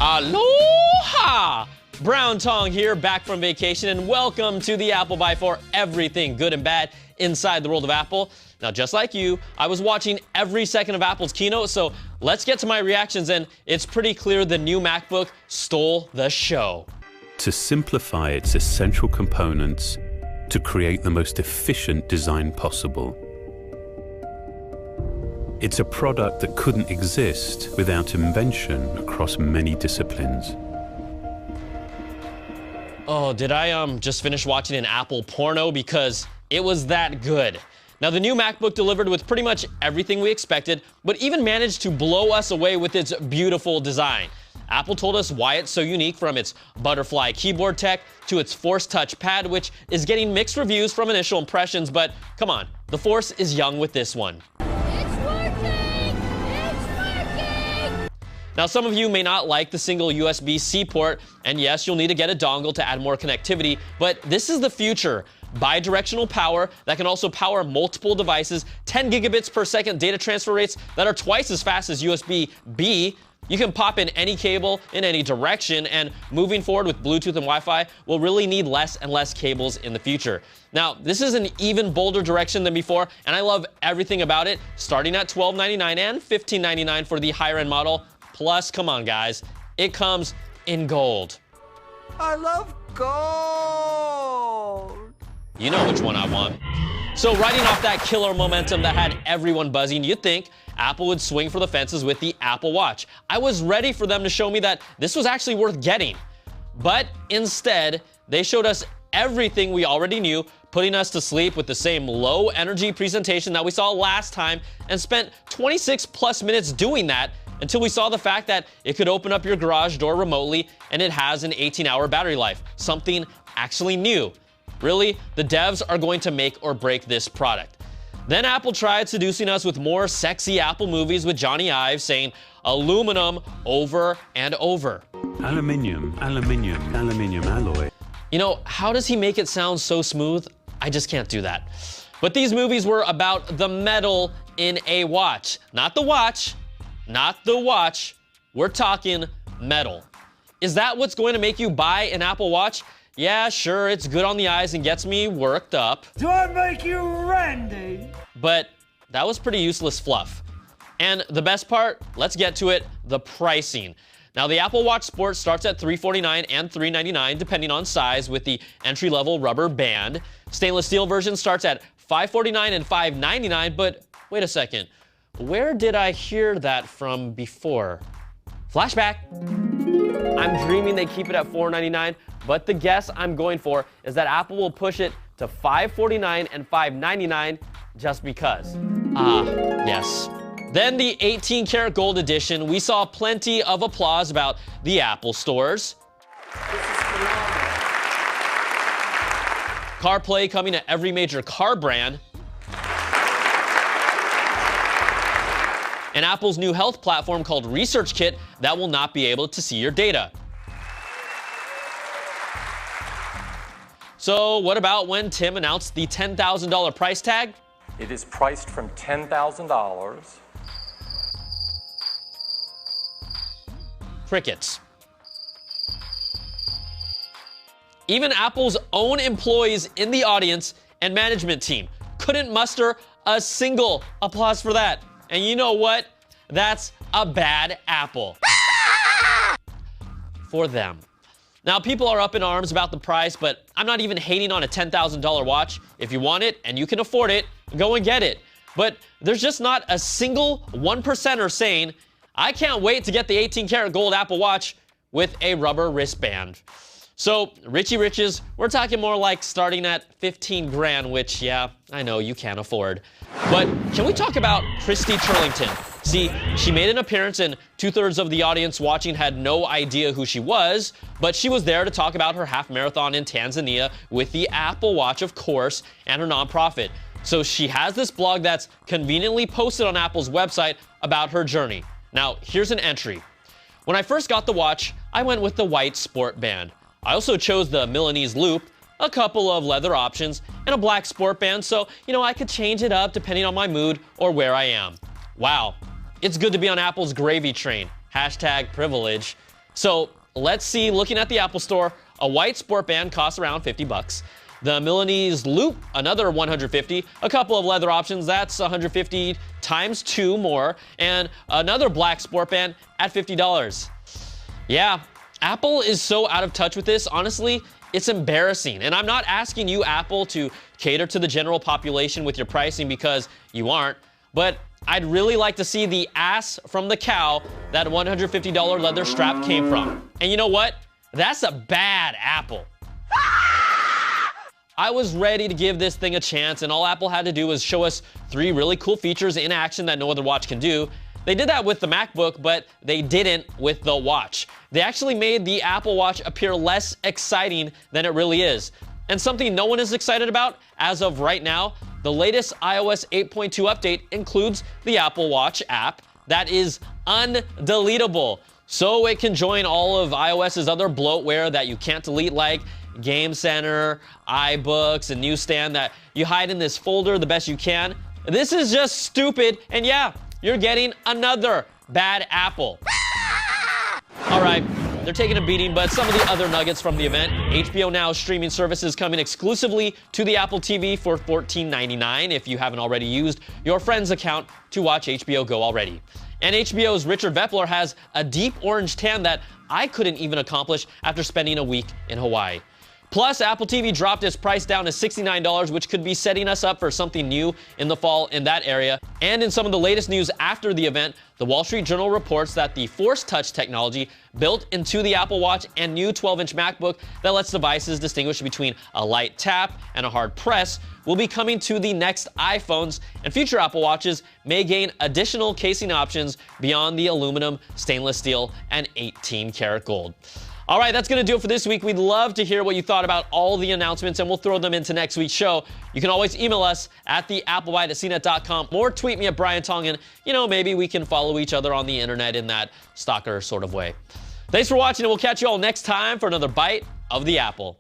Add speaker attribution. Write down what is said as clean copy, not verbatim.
Speaker 1: Aloha! Brown Tong here, back from vacation, and welcome to the Apple Buy for everything good and bad inside the world of Apple. Now, just like you, I was watching every second of Apple's keynote, so let's get to my reactions, and it's pretty clear the new MacBook stole the show.
Speaker 2: To simplify its essential components to create the most efficient design possible. It's a product that couldn't exist without invention across many disciplines.
Speaker 1: Oh, did I just finish watching an Apple porno? Because it was that good. Now, the new MacBook delivered with pretty much everything we expected, but even managed to blow us away with its beautiful design. Apple told us why it's so unique, from its butterfly keyboard tech to its Force Touch pad, which is getting mixed reviews from initial impressions, but come on, the Force is young with this one.
Speaker 3: It's working! It's working!
Speaker 1: Now, some of you may not like the single USB-C port, and yes, you'll need to get a dongle to add more connectivity, but this is the future. Bidirectional power that can also power multiple devices, 10 gigabits per second data transfer rates that are twice as fast as USB-B. You can pop in any cable in any direction, and moving forward with Bluetooth and Wi-Fi, we'll really need less and less cables in the future. Now, this is an even bolder direction than before, and I love everything about it, starting at $1299 and $1599 for the higher-end model. Plus, come on, guys, it comes in gold.
Speaker 4: I love gold.
Speaker 1: You know which one I want. So, riding off that killer momentum that had everyone buzzing, you'd think Apple would swing for the fences with the Apple Watch. I was ready for them to show me that this was actually worth getting. But instead, they showed us everything we already knew, putting us to sleep with the same low-energy presentation that we saw last time, and spent 26 plus minutes doing that until we saw the fact that it could open up your garage door remotely, and it has an 18-hour battery life, something actually new. Really, the devs are going to make or break this product. Then Apple tried seducing us with more sexy Apple movies with Johnny Ive saying aluminum over and over.
Speaker 2: Aluminium, aluminium, aluminium alloy.
Speaker 1: You know, how does he make it sound so smooth? I just can't do that. But these movies were about the metal in a watch. Not the watch, not the watch. We're talking metal. Is that what's going to make you buy an Apple Watch? Yeah, sure, it's good on the eyes and gets me worked up.
Speaker 4: Do I make you Randy?
Speaker 1: But that was pretty useless fluff. And the best part, let's get to it, the pricing. Now, the Apple Watch Sport starts at $349 and $399 depending on size, with the entry-level rubber band. Stainless steel version starts at $549 and $599, but wait a second. Where did I hear that from before? Flashback. I'm dreaming they keep it at $499, but the guess I'm going for is that Apple will push it to $549 and $599 just because. Yes. Then the 18 karat gold edition, we saw plenty of applause about the Apple stores. CarPlay coming to every major car brand. And Apple's new health platform called ResearchKit that will not be able to see your data. So what about when Tim announced the $10,000 price tag?
Speaker 5: It is priced from $10,000.
Speaker 1: Crickets. Even Apple's own employees in the audience and management team couldn't muster a single applause for that. And you know what? That's a bad Apple. For them. Now, people are up in arms about the price, but I'm not even hating on a $10,000 watch. If you want it and you can afford it, go and get it. But there's just not a single 1%er saying, I can't wait to get the 18 karat gold Apple Watch with a rubber wristband. So, Richie Riches, we're talking more like starting at 15 grand, which, yeah, I know you can't afford. But can we talk about Christy Turlington? See, she made an appearance and 2/3 of the audience watching had no idea who she was, but she was there to talk about her half marathon in Tanzania with the Apple Watch, of course, and her nonprofit. So she has this blog that's conveniently posted on Apple's website about her journey. Now, here's an entry. When I first got the watch, I went with the white sport band. I also chose the Milanese loop, a couple of leather options, and a black sport band so, I could change it up depending on my mood or where I am. Wow, it's good to be on Apple's gravy train. Hashtag privilege. So let's see, looking at the Apple Store, a white sport band costs around 50 bucks. The Milanese Loop, another 150. A couple of leather options, that's 150 times 2 more. And another black sport band at $50. Yeah, Apple is so out of touch with this. Honestly, it's embarrassing. And I'm not asking you, Apple, to cater to the general population with your pricing because you aren't. But I'd really like to see the ass from the cow that $150 leather strap came from. And you know what? That's a bad Apple. I was ready to give this thing a chance, and all Apple had to do was show us 3 really cool features in action that no other watch can do. They did that with the MacBook, but they didn't with the watch. They actually made the Apple Watch appear less exciting than it really is. And something no one is excited about as of right now, the latest iOS 8.2 update includes the Apple Watch app that is undeletable. So it can join all of iOS's other bloatware that you can't delete, like Game Center, iBooks, and Newsstand that you hide in this folder the best you can. This is just stupid, and yeah, you're getting another bad Apple. All right, they're taking a beating, but some of the other nuggets from the event: HBO Now streaming services coming exclusively to the Apple TV for $14.99 if you haven't already used your friend's account to watch HBO Go already. And HBO's Richard Vepler has a deep orange tan that I couldn't even accomplish after spending a week in Hawaii. Plus, Apple TV dropped its price down to $69, which could be setting us up for something new in the fall in that area. And in some of the latest news after the event, the Wall Street Journal reports that the Force Touch technology built into the Apple Watch and new 12-inch MacBook that lets devices distinguish between a light tap and a hard press will be coming to the next iPhones, and future Apple Watches may gain additional casing options beyond the aluminum, stainless steel, and 18-karat gold. All right, that's going to do it for this week. We'd love to hear what you thought about all the announcements, and we'll throw them into next week's show. You can always email us at theapplebite@cnet.com or tweet me at Brian Tong, and, maybe we can follow each other on the internet in that stalker sort of way. Thanks for watching, and we'll catch you all next time for another Bite of the Apple.